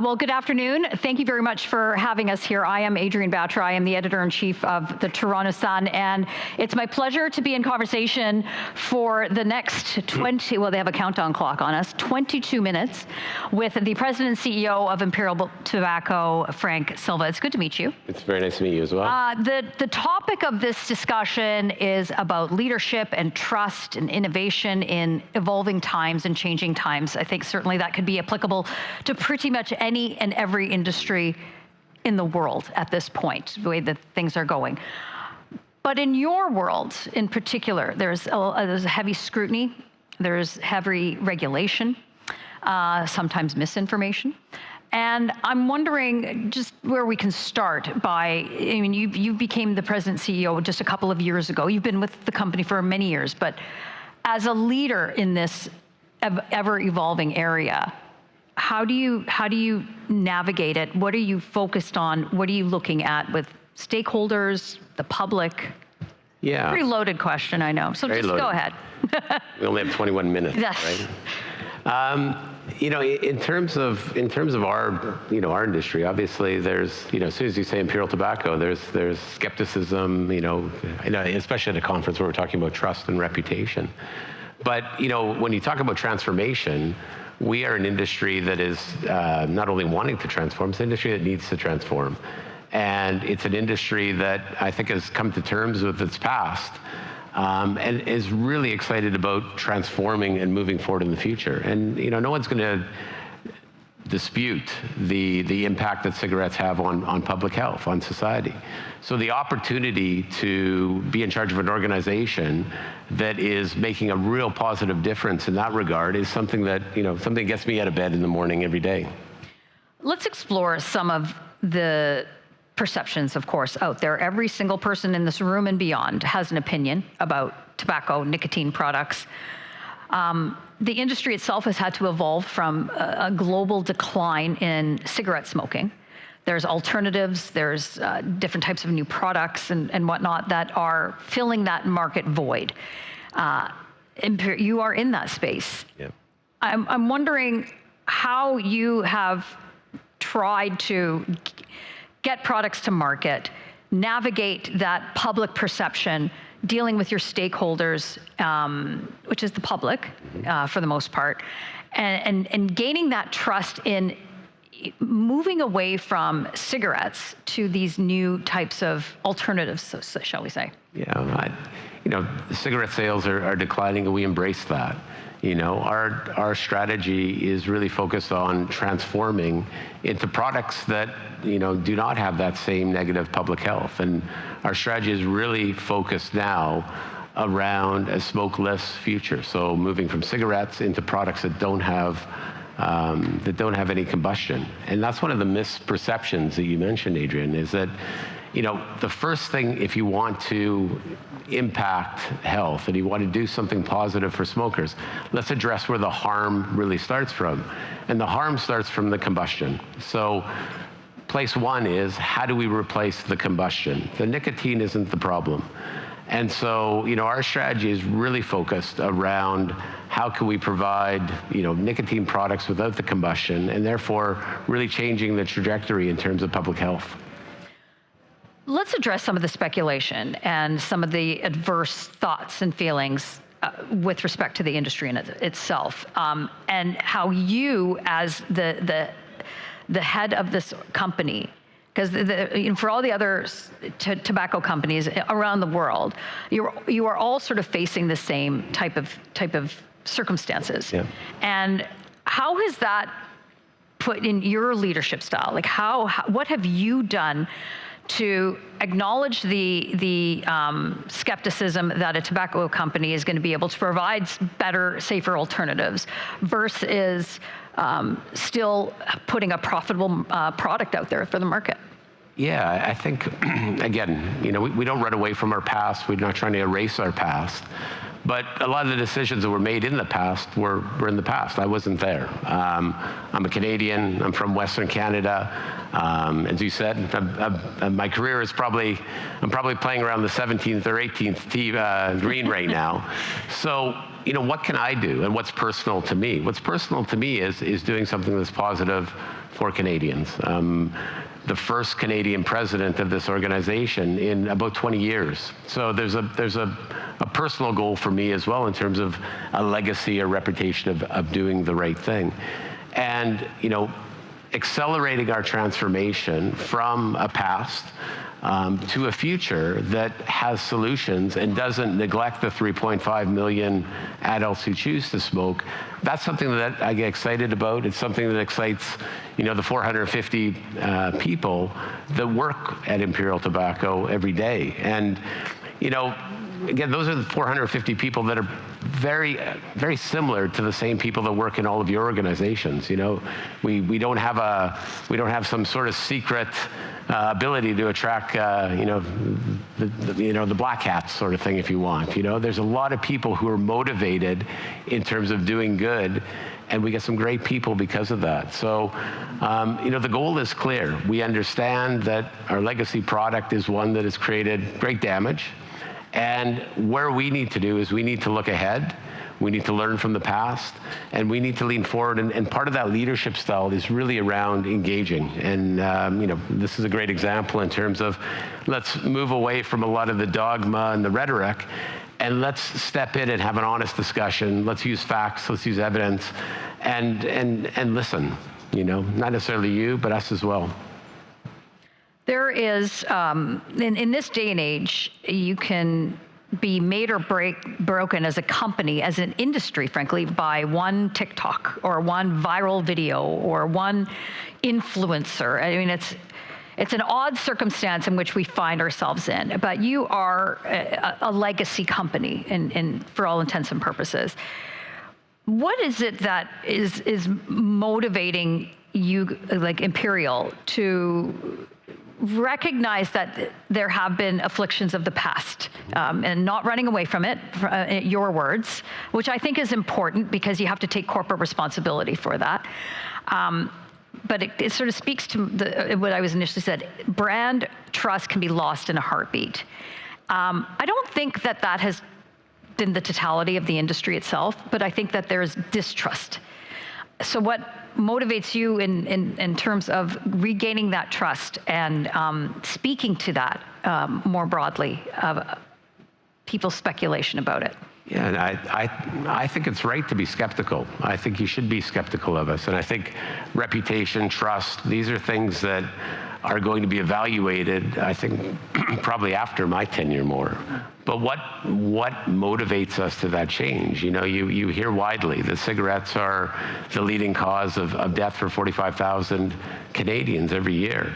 Well, good afternoon. Thank you very much for having us here. I am Adrienne Batra. I am the editor-in-chief of the Toronto Sun, and it's my pleasure to be in conversation for the next 20, well, they have a countdown clock on us, 22 minutes with the president and CEO of Imperial Tobacco, Frank Silva. It's good to meet you. It's very nice to meet you as well. The topic of this discussion is about leadership and trust and innovation in evolving times and changing times. I think certainly that could be applicable to pretty much any and every industry in the world at this point, the way that things are going. But in your world in particular, there's a heavy scrutiny, there's heavy regulation, sometimes misinformation. And I'm wondering just where we can start by, I mean, you became the president CEO just a couple of years ago. You've been with the company for many years, but as a leader in this ever-evolving area, how do you navigate it? What are you focused on? What are you looking at with stakeholders, the public? Yeah. Pretty loaded question, I know. So just go ahead. We only have 21 minutes, yes. Right? You know, in terms of our our industry, obviously there's as soon as you say Imperial Tobacco, there's skepticism, especially at a conference where we're talking about trust and reputation. But when you talk about transformation, we are an industry that is not only wanting to transform, it's an industry that needs to transform. And it's an industry that I think has come to terms with its past and is really excited about transforming and moving forward in the future. And no one's going to dispute the impact that cigarettes have on public health, on society. So the opportunity to be in charge of an organization that is making a real positive difference in that regard is something that, something gets me out of bed in the morning every day. Let's explore some of the perceptions, of course, out there. Every single person in this room and beyond has an opinion about tobacco, nicotine products. The industry itself has had to evolve from a global decline in cigarette smoking. There's alternatives, there's different types of new products and whatnot that are filling that market void. You are in that space. Yeah. I'm wondering how you have tried to get products to market, navigate that public perception, dealing with your stakeholders, which is the public for the most part, and gaining that trust in moving away from cigarettes to these new types of alternatives, shall we say? Yeah, the cigarette sales are declining, and we embrace that. Our strategy is really focused on transforming into products that do not have that same negative public health. And our strategy is really focused now around a smokeless future. So moving from cigarettes into products that don't have any combustion. And that's one of the misperceptions that you mentioned, Adrienne, is that the first thing, if you want to impact health and you want to do something positive for smokers, let's address where the harm really starts from. And the harm starts from the combustion. So place one is, how do we replace the combustion? The nicotine isn't the problem. And so, our strategy is really focused around how can we provide, nicotine products without the combustion, and therefore really changing the trajectory in terms of public health. Let's address some of the speculation and some of the adverse thoughts and feelings with respect to the industry in itself, and how you, as the head of this company, because for all the other tobacco companies around the world, you are all sort of facing the same type of circumstances. Yeah. And how has that put in your leadership style? Like what have you done to acknowledge the skepticism that a tobacco company is going to be able to provide better, safer alternatives versus still putting a profitable product out there for the market? Yeah, I think, again, we don't run away from our past. We're not trying to erase our past. But a lot of the decisions that were made in the past were in the past. I wasn't there. I'm a Canadian. I'm from Western Canada. As you said, my career is I'm probably playing around the 17th or 18th green right now. So, what can I do, and what's personal to me? What's personal to me is doing something that's positive for Canadians. The first Canadian president of this organization in about 20 years. So there's a personal goal for me as well in terms of a legacy, a reputation of doing the right thing. And, accelerating our transformation from a past to a future that has solutions and doesn't neglect the 3.5 million adults who choose to smoke. That's something that I get excited about. It's something that excites, the 450 people that work at Imperial Tobacco every day. And, again, those are the 450 people that are very, very similar to the same people that work in all of your organizations. We don't have some sort of secret ability to attract, the black hats sort of thing, if you want. There's a lot of people who are motivated in terms of doing good, and we get some great people because of that. So, the goal is clear. We understand that our legacy product is one that has created great damage. And where we need to do is we need to look ahead, we need to learn from the past, and we need to lean forward. And part of that leadership style is really around engaging. And this is a great example in terms of let's move away from a lot of the dogma and the rhetoric, and let's step in and have an honest discussion. Let's use facts, let's use evidence, and listen. Not necessarily you, but us as well. There is, in this day and age, you can be made or broken as a company, as an industry, frankly, by one TikTok or one viral video or one influencer. I mean, it's an odd circumstance in which we find ourselves in, but you are a legacy company for all intents and purposes. What is it that is motivating you, like Imperial, to recognize that there have been afflictions of the past and not running away from it, your words, which I think is important because you have to take corporate responsibility for that. But it sort of speaks to what I was initially said. Brand trust can be lost in a heartbeat. I don't think that has been the totality of the industry itself, but I think that there's distrust. So what motivates you in terms of regaining that trust and speaking to that more broadly of people's speculation about it? Yeah, and I think it's right to be skeptical. I think you should be skeptical of us. And I think reputation, trust, these are things that are going to be evaluated, I think, probably after my tenure more. But what motivates us to that change? You hear widely that cigarettes are the leading cause of death for 45,000 Canadians every year.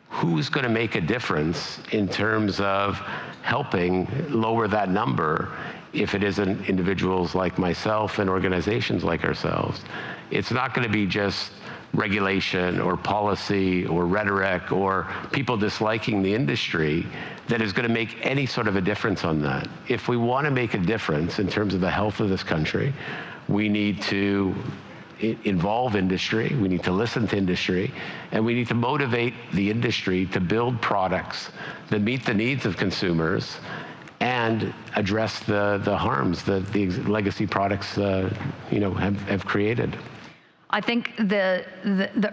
Who's going to make a difference in terms of helping lower that number if it isn't individuals like myself and organizations like ourselves? It's not going to be just regulation or policy or rhetoric or people disliking the industry that is going to make any sort of a difference on that. If we want to make a difference in terms of the health of this country, we need to involve industry, we need to listen to industry, and we need to motivate the industry to build products that meet the needs of consumers and address the harms that the legacy products have created. I think the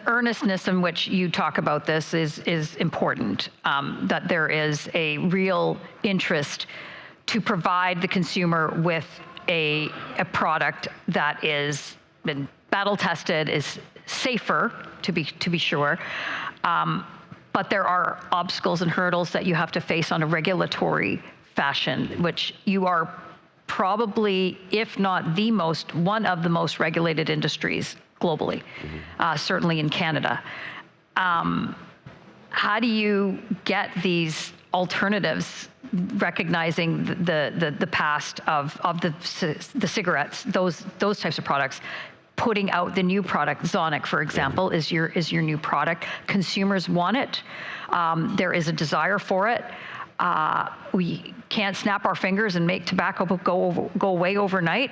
earnestness in which you talk about this is important, that there is a real interest to provide the consumer with a product that is been battle tested, is safer to be sure, but there are obstacles and hurdles that you have to face on a regulatory fashion, which you are probably, if not one of the most regulated industries globally, certainly in Canada. How do you get these alternatives, recognizing the past of the cigarettes, those types of products, putting out the new product? Zonic, for example, is your new product. Consumers want it. There is a desire for it. we can't snap our fingers and make tobacco go away overnight.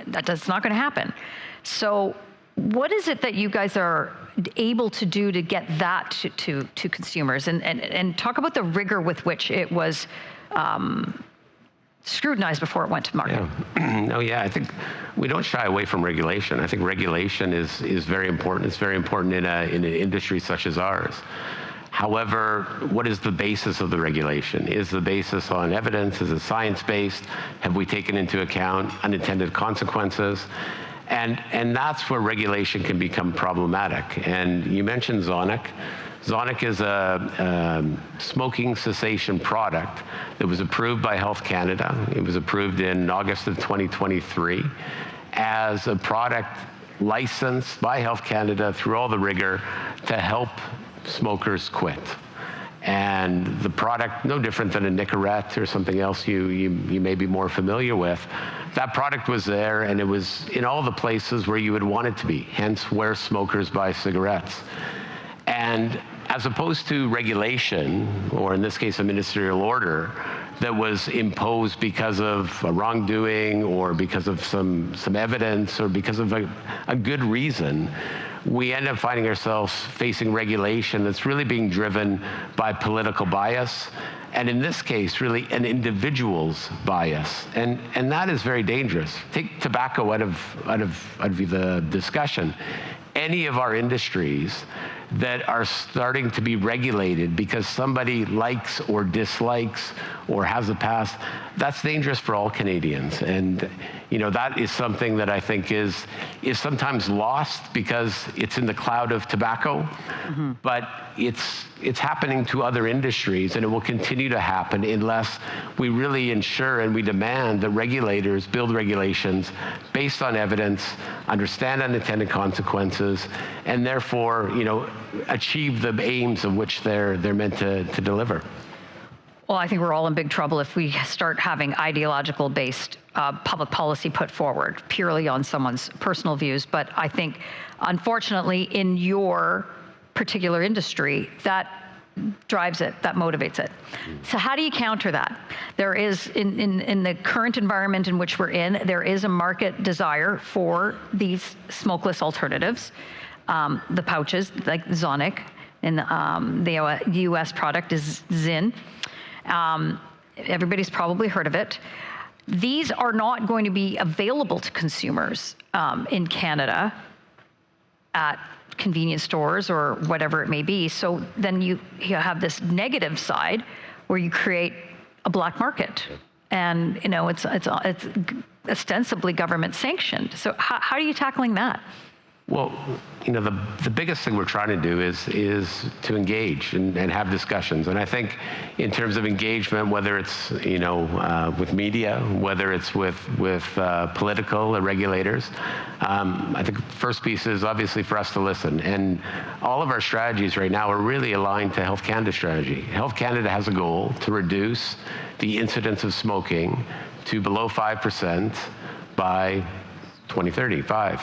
That's not going to happen. So what is it that you guys are able to do to get that to consumers? And talk about the rigor with which it was scrutinized before it went to market. Yeah. I think we don't shy away from regulation. I think regulation is very important. It's very important in an industry such as ours. However, what is the basis of the regulation? Is the basis on evidence? Is it science-based? Have we taken into account unintended consequences? And that's where regulation can become problematic. And you mentioned Zonic. Zonic is a smoking cessation product that was approved by Health Canada. It was approved in August of 2023 as a product licensed by Health Canada through all the rigor to help smokers quit. And the product, no different than a Nicorette or something else you may be more familiar with, that product was there, and it was in all the places where you would want it to be, hence where smokers buy cigarettes. And as opposed to regulation, or in this case a ministerial order, that was imposed because of a wrongdoing or because of some evidence or because of a good reason, we end up finding ourselves facing regulation that's really being driven by political bias, and in this case, really an individual's bias, and that is very dangerous. Take tobacco out of the discussion. Any of our industries that are starting to be regulated because somebody likes or dislikes or has a past, that's dangerous for all Canadians. And that is something that I think is sometimes lost because it's in the cloud of tobacco, but it's happening to other industries, and it will continue to happen unless we really ensure and we demand that regulators build regulations based on evidence, understand unintended consequences, and therefore, achieve the aims of which they're meant to deliver. Well, I think we're all in big trouble if we start having ideological-based public policy put forward purely on someone's personal views. But I think, unfortunately, in your particular industry, that drives it, that motivates it. So how do you counter that? There is, in the current environment in which we're in, there is a market desire for these smokeless alternatives, the pouches, like Zonic, and the US product is Zyn. Everybody's probably heard of it. These are not going to be available to consumers in Canada at convenience stores or whatever it may be. So then you have this negative side where you create a black market, and it's ostensibly government sanctioned. So how are you tackling that? Well, the biggest thing we're trying to do is to engage and have discussions. And I think in terms of engagement, whether it's, with media, whether it's with political or regulators, I think the first piece is obviously for us to listen. And all of our strategies right now are really aligned to Health Canada's strategy. Health Canada has a goal to reduce the incidence of smoking to below 5% by 2035.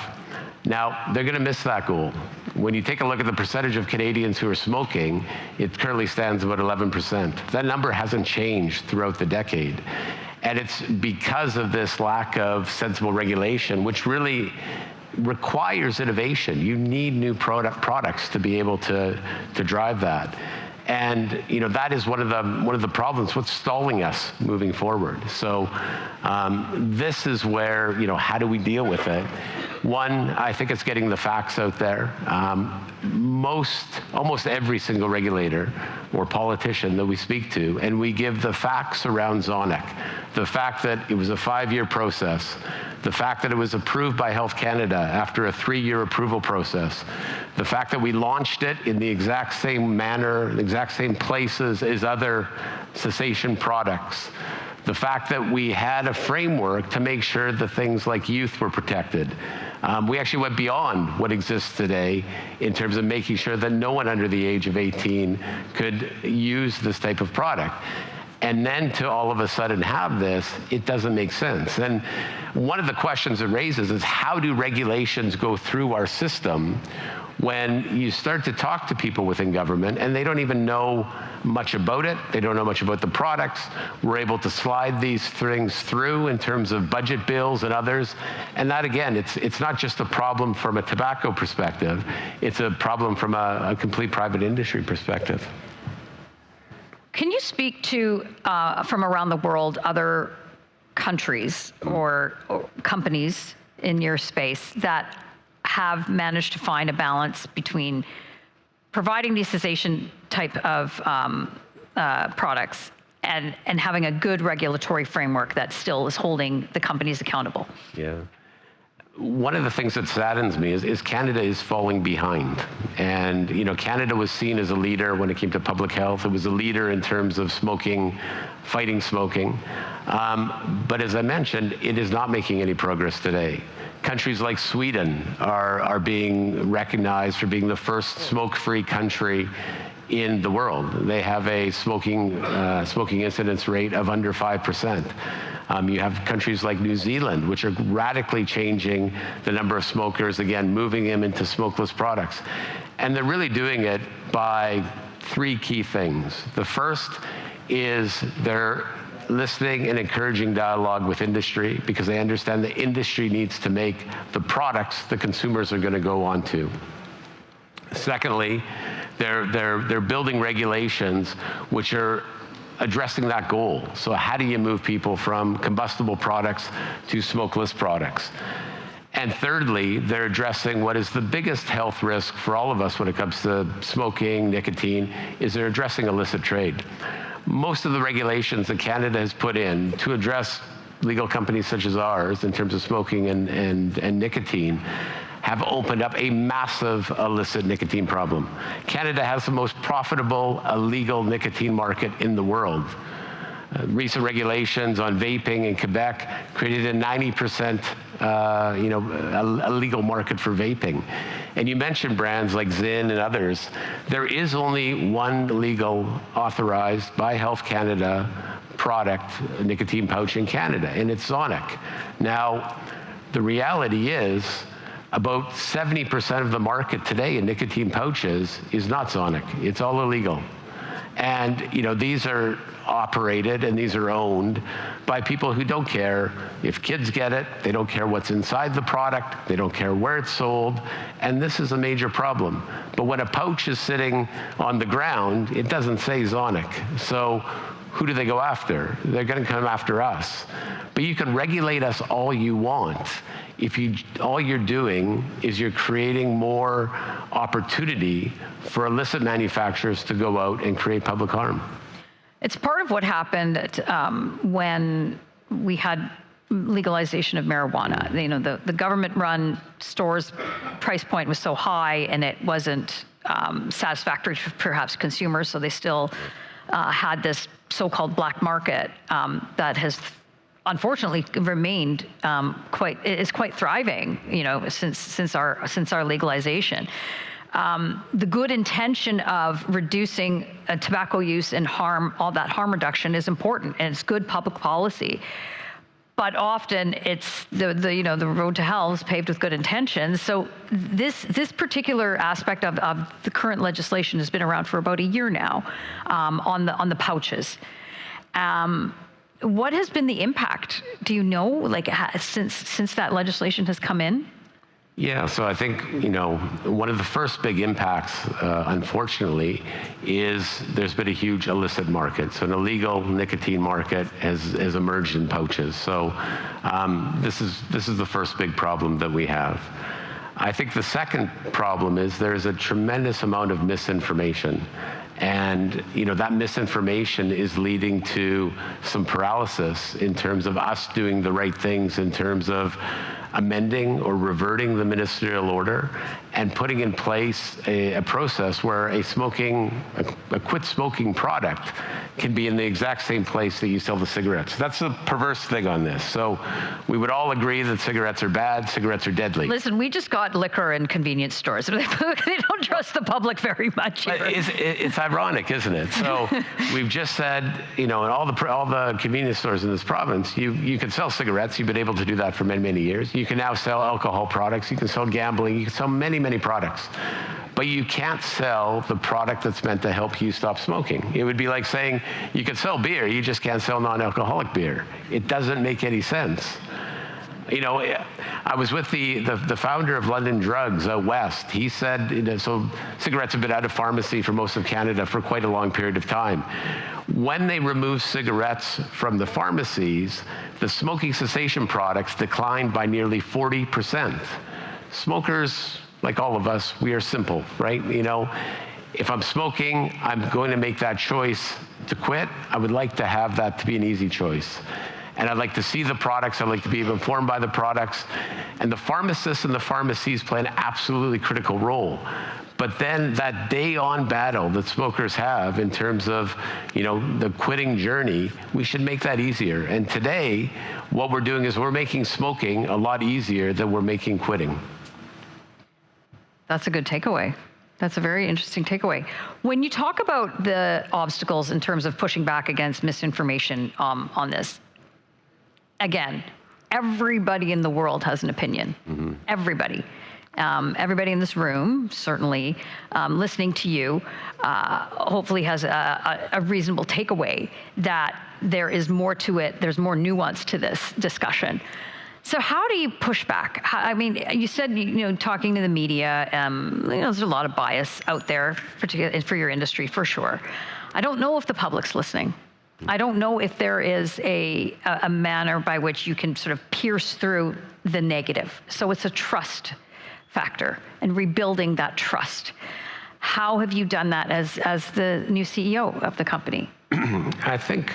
Now, they're going to miss that goal. When you take a look at the percentage of Canadians who are smoking, it currently stands about 11%. That number hasn't changed throughout the decade. And it's because of this lack of sensible regulation, which really requires innovation. You need new products to be able to drive that. And that is one of the problems. What's stalling us moving forward? So this is where how do we deal with it? One, I think it's getting the facts out there. Almost every single regulator or politician that we speak to, and we give the facts around Zonic, the fact that it was a 5-year process, the fact that it was approved by Health Canada after a 3-year approval process, the fact that we launched it in the exact same manner, the exact same places as other cessation products, the fact that we had a framework to make sure that things like youth were protected. We actually went beyond what exists today in terms of making sure that no one under the age of 18 could use this type of product. And then to all of a sudden have this, it doesn't make sense. And one of the questions it raises is, how do regulations go through our system when you start to talk to people within government and they don't even know much about it, they don't know much about the products. We're able to slide these things through in terms of budget bills and others. And that, again, it's not just a problem from a tobacco perspective, it's a problem from a complete private industry perspective. Can you speak to, from around the world, other countries or companies in your space that have managed to find a balance between providing these cessation type of products and having a good regulatory framework that still is holding the companies accountable? Yeah. One of the things that saddens me is Canada is falling behind. And Canada was seen as a leader when it came to public health. It was a leader in terms of smoking, fighting smoking. But as I mentioned, it is not making any progress today. Countries like Sweden are being recognized for being the first smoke-free country in the world. They have a smoking incidence rate of under 5%. You have countries like New Zealand, which are radically changing the number of smokers, again, moving them into smokeless products. And they're really doing it by three key things. The first is they're listening and encouraging dialogue with industry, because they understand the industry needs to make the products the consumers are going to go on to. Secondly, they're building regulations which are addressing that goal. So how do you move people from combustible products to smokeless products? And thirdly, they're addressing what is the biggest health risk for all of us when it comes to smoking, nicotine, is they're addressing illicit trade. Most of the regulations that Canada has put in to address legal companies such as ours in terms of smoking and nicotine have opened up a massive illicit nicotine problem. Canada has the most profitable illegal nicotine market in the world. Recent regulations on vaping in Quebec created a 90% illegal market for vaping. And you mentioned brands like Zyn and others. There is only one legal, authorized by Health Canada product, a nicotine pouch in Canada, and it's Sonic. Now, the reality is, about 70% of the market today in nicotine pouches is not Sonic. It's all illegal. And these are operated and these are owned by people who don't care if kids get it, they don't care what's inside the product, they don't care where it's sold, and this is a major problem. But when a pouch is sitting on the ground, it doesn't say Sonic. So who do they go after? They're going to come after us. But you can regulate us all you want. If all you're doing is you're creating more opportunity for illicit manufacturers to go out and create public harm. It's part of what happened when we had legalization of marijuana. The government-run stores price point was so high, and it wasn't satisfactory for perhaps consumers, so they still had this so-called black market that has unfortunately remained is quite thriving, since our legalization. The good intention of reducing tobacco use and all that harm reduction is important, and it's good public policy. But often it's the road to hell is paved with good intentions. So this particular aspect of the current legislation has been around for about a year now, on the pouches. What has been the impact? Do you know, since that legislation has come in? Yeah, so I think, one of the first big impacts, unfortunately, is there's been a huge illicit market. So an illegal nicotine market has emerged in pouches. So this is the first big problem that we have. I think the second problem is there's a tremendous amount of misinformation. And that misinformation is leading to some paralysis in terms of us doing the right things in terms of amending or reverting the ministerial order and putting in place a process where a quit smoking product can be in the exact same place that you sell the cigarettes. That's the perverse thing on this. So we would all agree that cigarettes are bad, cigarettes are deadly. Listen, we just got liquor in convenience stores. They don't trust the public very much here. It's ironic, isn't it? So we've just said, in all the convenience stores in this province, you can sell cigarettes. You've been able to do that for many, many years. You can now sell alcohol products. You can sell gambling. You can sell many, many products. But you can't sell the product that's meant to help you stop smoking. It would be like saying you can sell beer, you just can't sell non-alcoholic beer. It doesn't make any sense. I was with the founder of London Drugs out west. He said, so cigarettes have been out of pharmacy for most of Canada for quite a long period of time. When they removed cigarettes from the pharmacies, the smoking cessation products declined by nearly 40%. Smokers, like all of us, we are simple, right? If I'm smoking, I'm going to make that choice to quit. I would like to have that to be an easy choice. And I'd like to see the products. I'd like to be informed by the products. And the pharmacists and the pharmacies play an absolutely critical role. But then that day-on battle that smokers have in terms of, the quitting journey, we should make that easier. And today, what we're doing is we're making smoking a lot easier than we're making quitting. That's a good takeaway. That's a very interesting takeaway. When you talk about the obstacles in terms of pushing back against misinformation on this, again, everybody in the world has an opinion. Mm-hmm. Everybody. Everybody in this room, certainly, listening to you, hopefully has a reasonable takeaway that there is more to it, there's more nuance to this discussion. So how do you push back? You said, talking to the media, there's a lot of bias out there, particularly for your industry, for sure. I don't know if the public's listening. I don't know if there is a manner by which you can sort of pierce through the negative. So it's a trust factor and rebuilding that trust. How have you done that as the new CEO of the company? I think,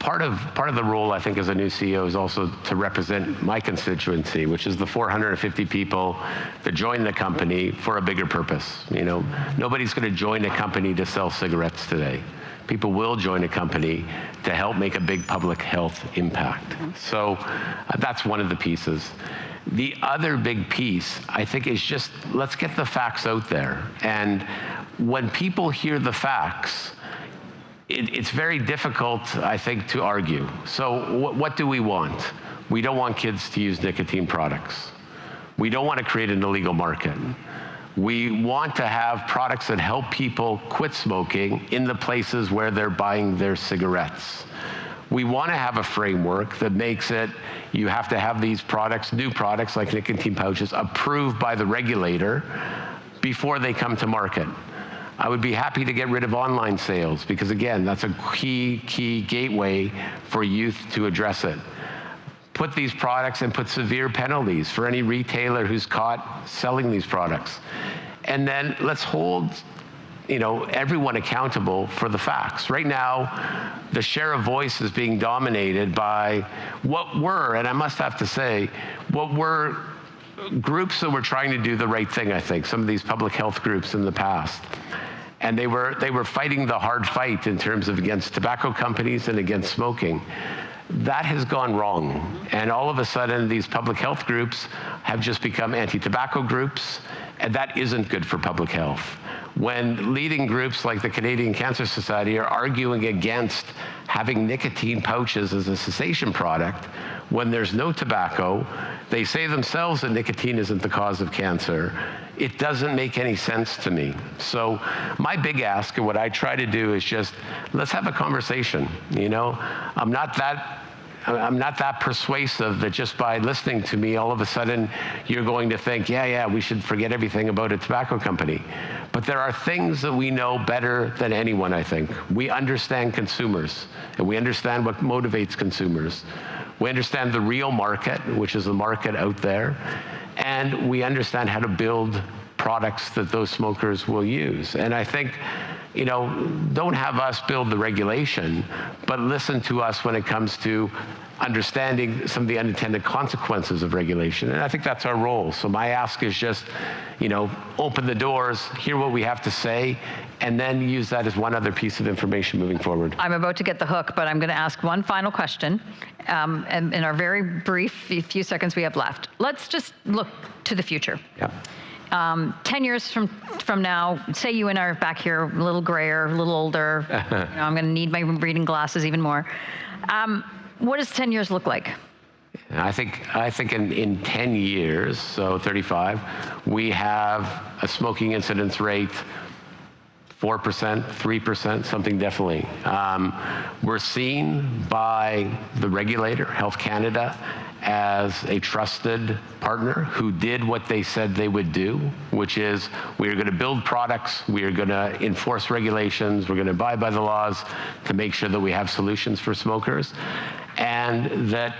part of the role, I think, as a new CEO is also to represent my constituency, which is the 450 people that join the company for a bigger purpose. Nobody's going to join a company to sell cigarettes today. People will join a company to help make a big public health impact. Mm-hmm. So that's one of the pieces. The other big piece, I think, is just let's get the facts out there. And when people hear the facts, it's very difficult, I think, to argue. So what do we want? We don't want kids to use nicotine products. We don't want to create an illegal market. We want to have products that help people quit smoking in the places where they're buying their cigarettes. We want to have a framework that makes it, you have to have these products, new products like nicotine pouches, approved by the regulator before they come to market. I would be happy to get rid of online sales because, again, that's a key gateway for youth to address it. Put these products and put severe penalties for any retailer who's caught selling these products. And then let's hold everyone accountable for the facts. Right now, the share of voice is being dominated by what were, and I must have to say, what were groups that were trying to do the right thing, I think, some of these public health groups in the past. And they were fighting the hard fight in terms of against tobacco companies and against smoking. That has gone wrong. And all of a sudden, these public health groups have just become anti-tobacco groups, and that isn't good for public health. When leading groups like the Canadian Cancer Society are arguing against having nicotine pouches as a cessation product, when there's no tobacco, they say themselves that nicotine isn't the cause of cancer. It doesn't make any sense to me. So my big ask and what I try to do is just, let's have a conversation. I'm not that persuasive that just by listening to me, all of a sudden you're going to think, yeah, we should forget everything about a tobacco company. But there are things that we know better than anyone, I think. We understand consumers, and we understand what motivates consumers. We understand the real market, which is the market out there, and we understand how to build products that those smokers will use. And I think, don't have us build the regulation, but listen to us when it comes to understanding some of the unintended consequences of regulation. And I think that's our role. So my ask is just, open the doors, hear what we have to say, and then use that as one other piece of information moving forward. I'm about to get the hook, but I'm going to ask one final question. And in our very brief few seconds we have left, let's just look to the future. Yeah. 10 years from now, say you and I are back here, a little grayer, a little older. I'm going to need my reading glasses even more. What does 10 years look like? I think in 10 years, so 35, we have a smoking incidence rate 4%, 3%, something definitely. We're seen by the regulator, Health Canada, as a trusted partner who did what they said they would do, which is we are going to build products, we are going to enforce regulations, we're going to abide by the laws to make sure that we have solutions for smokers. And that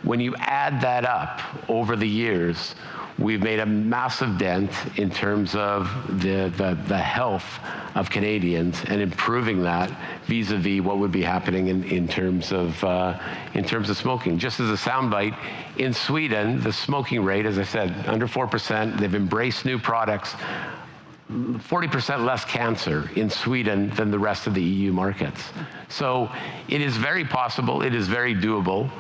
when you add that up over the years, we've made a massive dent in terms of the health of Canadians and improving that vis-a-vis what would be happening in terms of smoking. Just as a soundbite, in Sweden, the smoking rate, as I said, under 4%. They've embraced new products. 40% less cancer in Sweden than the rest of the EU markets. So it is very possible, it is very doable.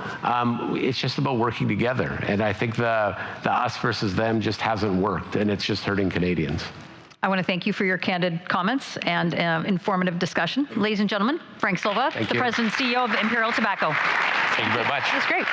It's just about working together. And I think the us versus them just hasn't worked, and it's just hurting Canadians. I want to thank you for your candid comments and informative discussion. Ladies and gentlemen, Frank Silva, the President and CEO of Imperial Tobacco. Thank you very much. That's great.